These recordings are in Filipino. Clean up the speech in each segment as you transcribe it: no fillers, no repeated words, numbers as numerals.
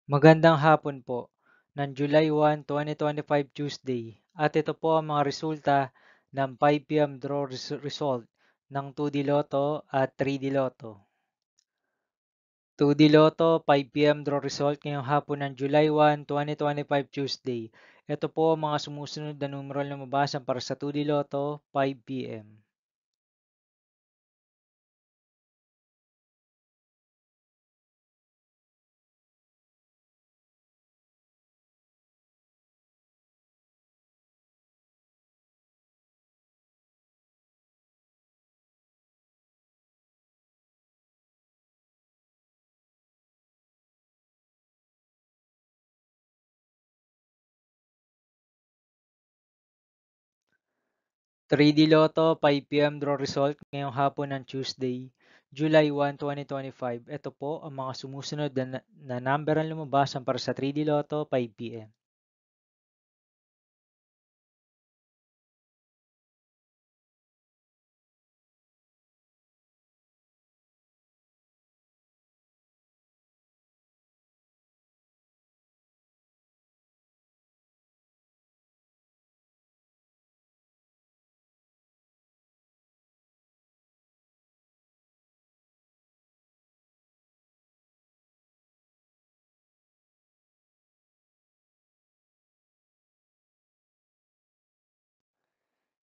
Magandang hapon po ng July 1, 2025 Tuesday at ito po ang mga resulta ng 5 p.m. draw result ng 2D Lotto at 3D Lotto. 2D Lotto 5 p.m. draw result ngayong hapon ng July 1, 2025 Tuesday. Ito po ang mga sumusunod na numeral na mabasan para sa 2D Lotto 5 p.m. 3D Lotto 5 p.m. draw result ngayong hapon ng Tuesday, July 1, 2025. Ito po ang mga sumusunod na number ang lumabasan para sa 3D Lotto 5 p.m.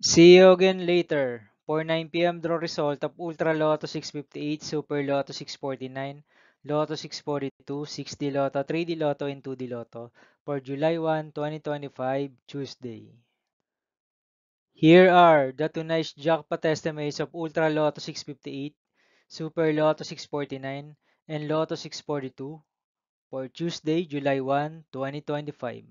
'See you again later' for 9 p.m. draw result of Ultra Lotto 658, Super Lotto 649, Lotto 642, 6D Lotto, 3D Lotto, and 2D Lotto for July 1, 2025, Tuesday. Here are the tonight's jackpot estimates of Ultra Lotto 658, Super Lotto 649, and Lotto 642 for Tuesday, July 1, 2025.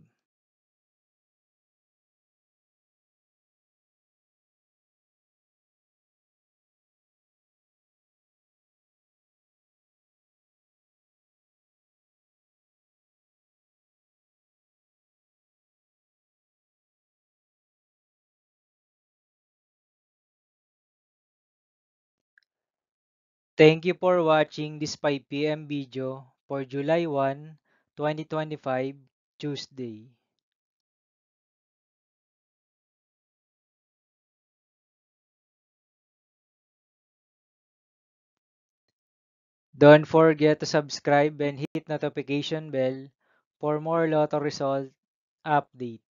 Thank you for watching this 5 p.m. video for July 1, 2025, Tuesday. Don't forget to subscribe and hit notification bell for more Lotto result update.